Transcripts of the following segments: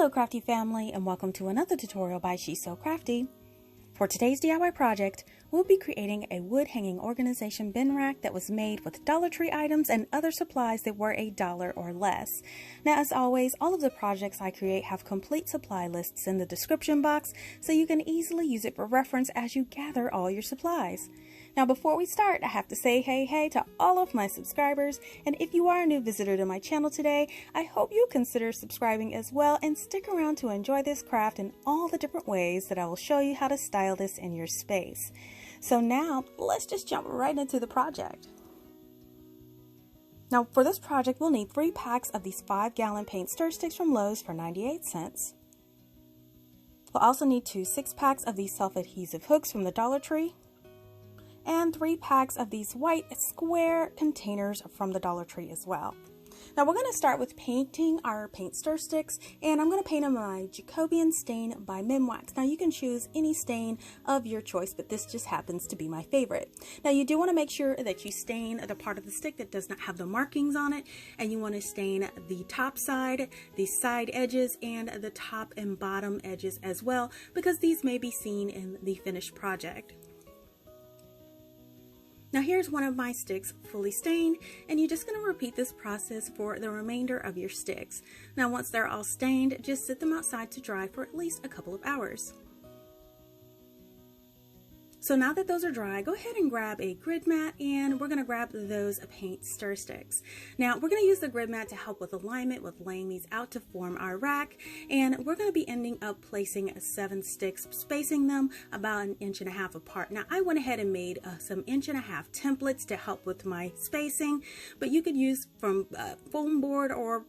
Hello CraftDee Family, and welcome to another tutorial by She's So Crafty. For today's DIY project, we'll be creating a wood hanging organization bin rack that was made with Dollar Tree items and other supplies that were $1 or less. Now, as always, all of the projects I create have complete supply lists in the description box, so you can easily use it for reference as you gather all your supplies. Now, before we start, I have to say hey to all of my subscribers, and if you are a new visitor to my channel today, I hope you consider subscribing as well and stick around to enjoy this craft and all the different ways that I will show you how to style this in your space. So now, let's just jump right into the project. Now, for this project, we'll need 3 packs of these 5-gallon paint stir sticks from Lowe's for 98 cents. We'll also need 2 6-packs of these self-adhesive hooks from the Dollar Tree, and 3 packs of these white square containers from the Dollar Tree as well. Now we're going to start with painting our paint stir sticks, and I'm going to paint them my Jacobian stain by Minwax. Now you can choose any stain of your choice, but this just happens to be my favorite. Now you do want to make sure that you stain the part of the stick that does not have the markings on it, and you want to stain the top side, the side edges, and the top and bottom edges as well, because these may be seen in the finished project. Now here's one of my sticks fully stained, and you're just going to repeat this process for the remainder of your sticks. Now once they're all stained, just sit them outside to dry for at least a couple of hours. So now that those are dry, go ahead and grab a grid mat, and we're going to grab those paint stir sticks. Now we're going to use the grid mat to help with alignment, with laying these out to form our rack, and we're going to be ending up placing 7 sticks, spacing them about 1.5 inches apart. Now I went ahead and made some 1.5 inch templates to help with my spacing, but you could use from foam board or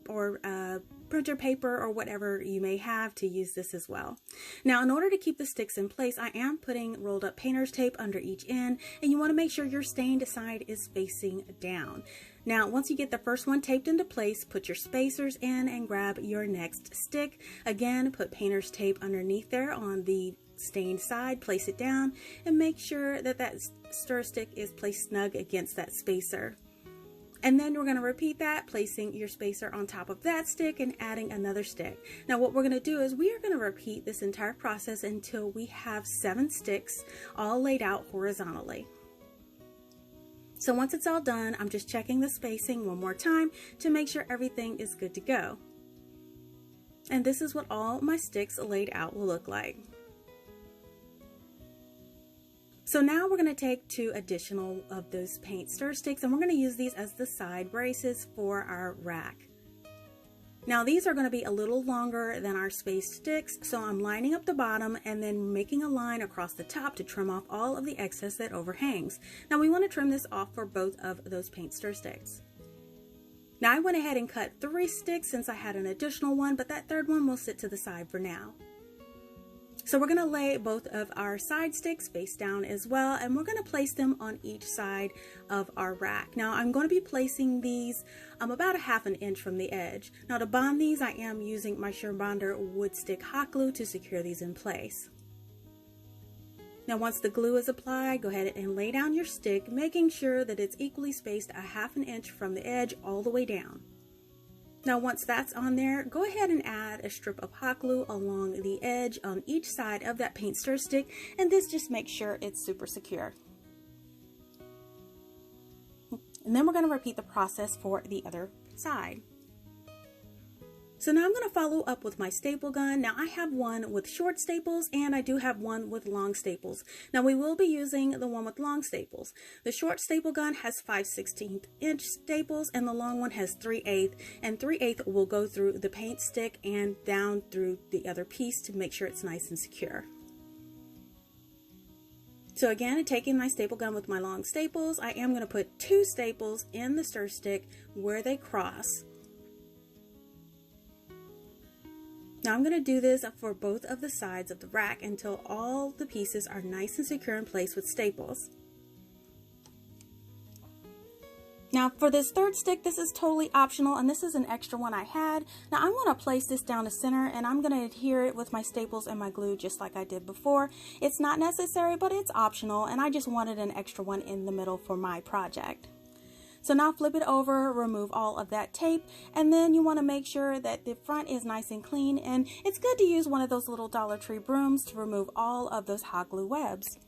printer paper or whatever you may have to use this as well. Now in order to keep the sticks in place, I am putting rolled up painter's tape under each end, and you want to make sure your stained side is facing down. Now once you get the first one taped into place, put your spacers in and grab your next stick. Again, put painter's tape underneath there on the stained side, place it down, and make sure that that stir stick is placed snug against that spacer. And then we're going to repeat that, placing your spacer on top of that stick and adding another stick. Now what we're going to do is we are going to repeat this entire process until we have 7 sticks all laid out horizontally. So once it's all done, I'm just checking the spacing one more time to make sure everything is good to go. And this is what all my sticks laid out will look like. So now we're going to take 2 additional of those paint stir sticks, and we're going to use these as the side braces for our rack. Now these are going to be a little longer than our spaced sticks, so I'm lining up the bottom and then making a line across the top to trim off all of the excess that overhangs. Now we want to trim this off for both of those paint stir sticks. Now I went ahead and cut 3 sticks since I had an additional one, but that third one will sit to the side for now. So we're going to lay both of our side sticks face down as well, and we're going to place them on each side of our rack. Now I'm going to be placing these about 1/2 inch from the edge. Now to bond these, I am using my Sure-Bonder wood stick hot glue to secure these in place. Now once the glue is applied, go ahead and lay down your stick, making sure that it's equally spaced 1/2 inch from the edge all the way down. Now once that's on there, go ahead and add a strip of hot glue along the edge on each side of that paint stir stick, and this just makes sure it's super secure. And then we're going to repeat the process for the other side. So now I'm going to follow up with my staple gun. Now I have one with short staples, and I do have one with long staples. Now we will be using the one with long staples. The short staple gun has 5/16 inch staples, and the long one has 3/8, and 3/8 will go through the paint stick and down through the other piece to make sure it's nice and secure. So again, taking my staple gun with my long staples, I am going to put 2 staples in the stir stick where they cross. Now I'm going to do this for both of the sides of the rack until all the pieces are nice and secure in place with staples. Now for this third stick, this is totally optional, and this is an extra one I had. Now I want to place this down to center, and I'm going to adhere it with my staples and my glue just like I did before. It's not necessary, but it's optional, and I just wanted an extra one in the middle for my project. So now flip it over, remove all of that tape, and then you want to make sure that the front is nice and clean, and it's good to use one of those little Dollar Tree brooms to remove all of those hot glue webs.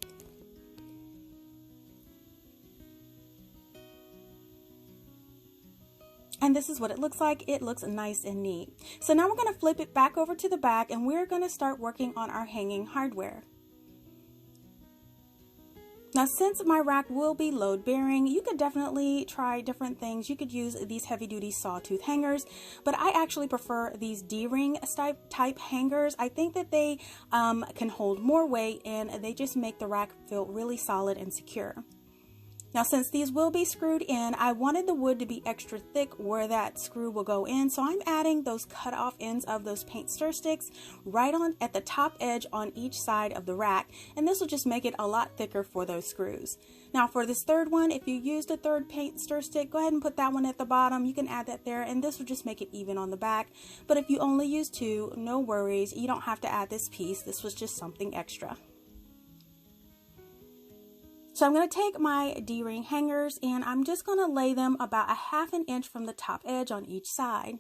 And this is what it looks like. It looks nice and neat. So now we're going to flip it back over to the back, and we're going to start working on our hanging hardware. Now, since my rack will be load bearing, you could definitely try different things. You could use these heavy duty sawtooth hangers, but I actually prefer these D-ring type hangers. I think that they can hold more weight, and they just make the rack feel really solid and secure. Now, since these will be screwed in, I wanted the wood to be extra thick where that screw will go in. So I'm adding those cut off ends of those paint stir sticks right on at the top edge on each side of the rack. And this will just make it a lot thicker for those screws. Now for this third one, if you used a third paint stir stick, go ahead and put that one at the bottom. You can add that there, and this will just make it even on the back. But if you only use two, no worries. You don't have to add this piece. This was just something extra. So I'm going to take my D-ring hangers, and I'm just going to lay them about 1/2 inch from the top edge on each side.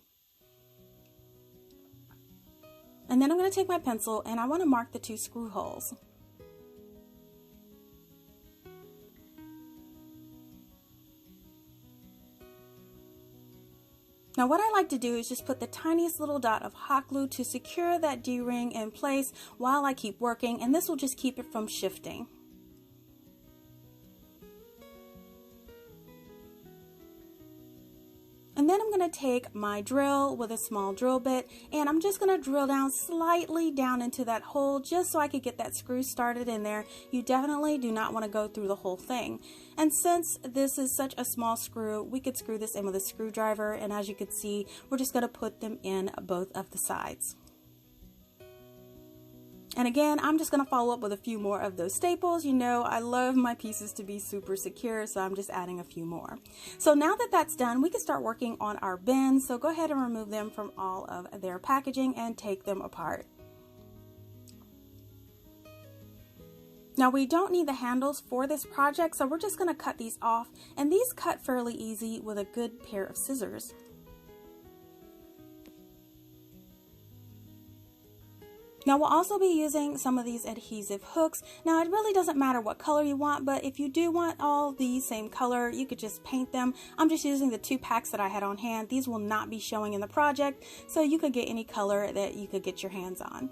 And then I'm going to take my pencil, and I want to mark the 2 screw holes. Now what I like to do is just put the tiniest little dot of hot glue to secure that D-ring in place while I keep working, and this will just keep it from shifting. And then I'm going to take my drill with a small drill bit, and I'm just going to drill down slightly down into that hole just so I could get that screw started in there. You definitely do not want to go through the whole thing. And since this is such a small screw, we could screw this in with a screwdriver, and as you can see, we're just going to put them in both of the sides. And again, I'm just going to follow up with a few more of those staples. You know, I love my pieces to be super secure, so I'm just adding a few more. So now that that's done, we can start working on our bins. So go ahead and remove them from all of their packaging and take them apart. Now we don't need the handles for this project, so we're just going to cut these off. And these cut fairly easy with a good pair of scissors. Now we'll also be using some of these adhesive hooks. Now it really doesn't matter what color you want, but if you do want all the same color, you could just paint them. I'm just using the 2 packs that I had on hand. These will not be showing in the project, so you could get any color that you could get your hands on.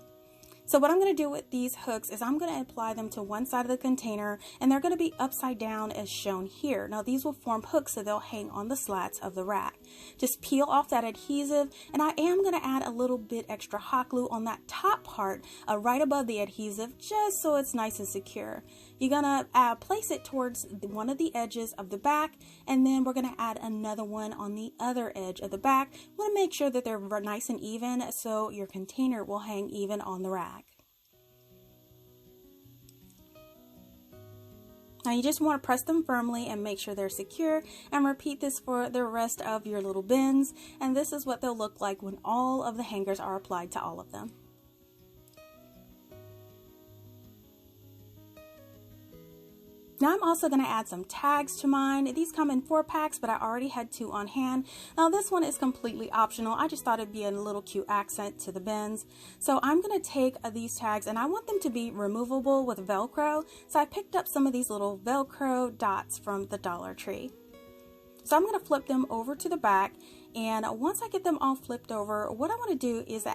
So what I'm going to do with these hooks is I'm going to apply them to one side of the container, and they're going to be upside down as shown here. Now these will form hooks, so they'll hang on the slats of the rack. Just peel off that adhesive, and I am going to add a little bit extra hot glue on that top part right above the adhesive, just so it's nice and secure. You're going to place it towards one of the edges of the back, and then we're going to add another one on the other edge of the back. You want to make sure that they're nice and even so your container will hang even on the rack. Now you just want to press them firmly and make sure they're secure, and repeat this for the rest of your little bins, and this is what they'll look like when all of the hangers are applied to all of them. Now I'm also going to add some tags to mine. These come in 4 packs, but I already had 2 on hand. Now this one is completely optional. I just thought it'd be a little cute accent to the bins. So I'm going to take these tags, and I want them to be removable with Velcro. So I picked up some of these little Velcro dots from the Dollar Tree. So I'm going to flip them over to the back, and once I get them all flipped over, what I want to do is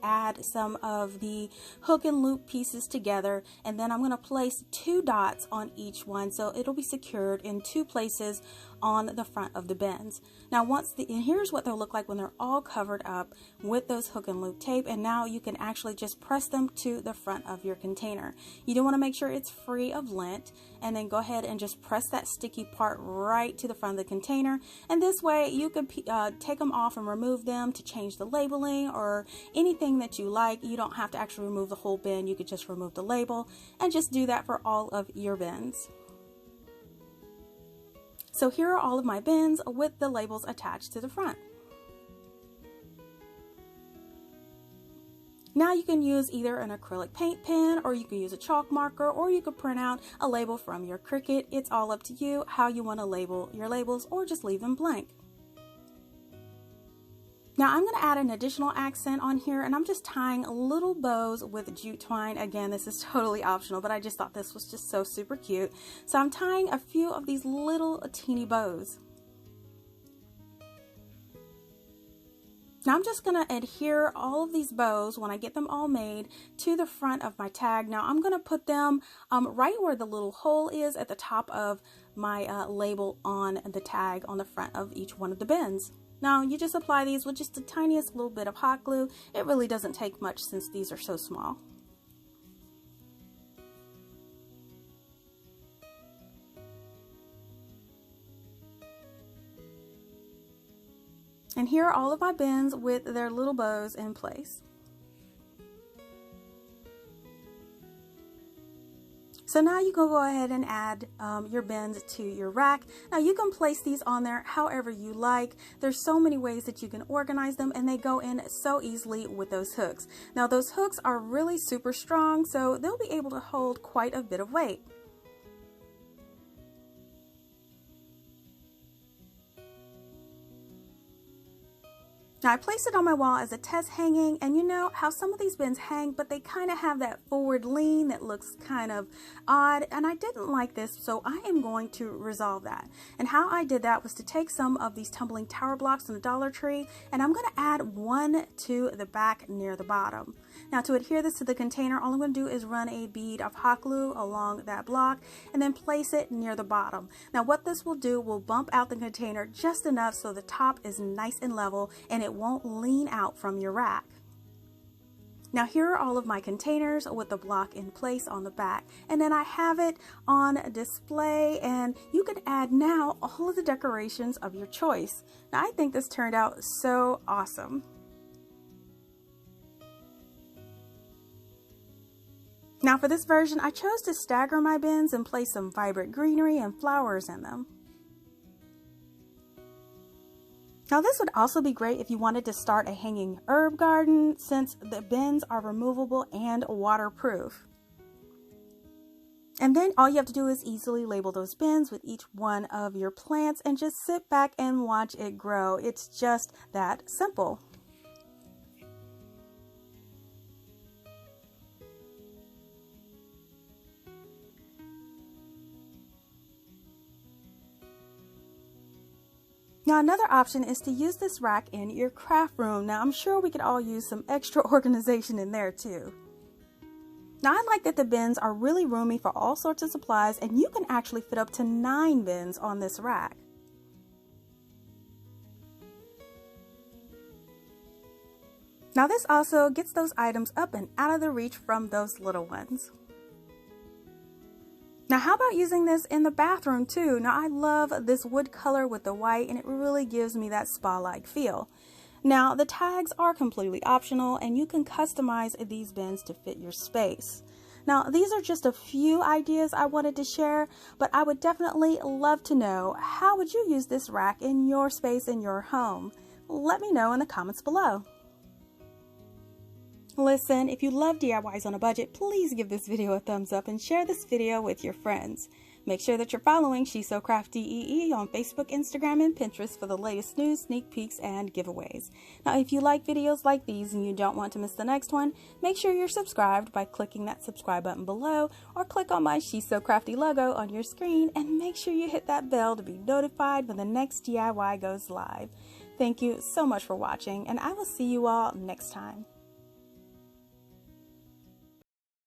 add some of the hook and loop pieces together, and then I'm going to place 2 dots on each one, so it'll be secured in 2 places on the front of the bins. Now and here's what they'll look like when they're all covered up with those hook and loop tape, and now you can actually just press them to the front of your container. You do want to make sure it's free of lint, and then go ahead and just press that sticky part right to the front of the container, and this way you can take them off and remove them to change the labeling or anything that you like. You don't have to actually remove the whole bin, you could just remove the label, and just do that for all of your bins. So here are all of my bins with the labels attached to the front. Now you can use either an acrylic paint pen, or you can use a chalk marker, or you could print out a label from your Cricut. It's all up to you how you want to label your labels, or just leave them blank. Now I'm going to add an additional accent on here, and I'm just tying little bows with jute twine. Again, this is totally optional, but I just thought this was just so super cute. So I'm tying a few of these little teeny bows. Now I'm just going to adhere all of these bows when I get them all made to the front of my tag. Now I'm going to put them right where the little hole is at the top of my label on the tag on the front of each one of the bins. Now you just apply these with just the tiniest little bit of hot glue. It really doesn't take much since these are so small. And here are all of my bins with their little bows in place. So now you can go ahead and add your bins to your rack. Now you can place these on there however you like. There's so many ways that you can organize them, and they go in so easily with those hooks. Now those hooks are really super strong, so they'll be able to hold quite a bit of weight. Now I placed it on my wall as a test hanging, and you know how some of these bins hang, but they kind of have that forward lean that looks kind of odd, and I didn't like this, so I am going to resolve that. And how I did that was to take some of these tumbling tower blocks from the Dollar Tree, and I'm going to add one to the back near the bottom. Now to adhere this to the container, all I'm going to do is run a bead of hot glue along that block and then place it near the bottom. Now what this will do will bump out the container just enough so the top is nice and level and it won't lean out from your rack. Now here are all of my containers with the block in place on the back, and then I have it on display, and you can add now all of the decorations of your choice. Now I think this turned out so awesome. Now for this version, I chose to stagger my bins and place some vibrant greenery and flowers in them. Now this would also be great if you wanted to start a hanging herb garden, since the bins are removable and waterproof. And then all you have to do is easily label those bins with each one of your plants and just sit back and watch it grow. It's just that simple. Now another option is to use this rack in your craft room. Now I'm sure we could all use some extra organization in there too. Now I like that the bins are really roomy for all sorts of supplies, and you can actually fit up to 9 bins on this rack. Now this also gets those items up and out of the reach from those little ones. Now how about using this in the bathroom too? Now I love this wood color with the white, and it really gives me that spa-like feel. Now the tags are completely optional, and you can customize these bins to fit your space. Now these are just a few ideas I wanted to share, but I would definitely love to know, how would you use this rack in your space in your home? Let me know in the comments below. Listen, if you love DIYs on a budget, please give this video a thumbs up and share this video with your friends. Make sure that you're following She's So CraftDee on Facebook, Instagram, and Pinterest for the latest news, sneak peeks, and giveaways. Now, if you like videos like these and you don't want to miss the next one, make sure you're subscribed by clicking that subscribe button below, or click on my She's So Crafty logo on your screen, and make sure you hit that bell to be notified when the next DIY goes live. Thank you so much for watching, and I will see you all next time.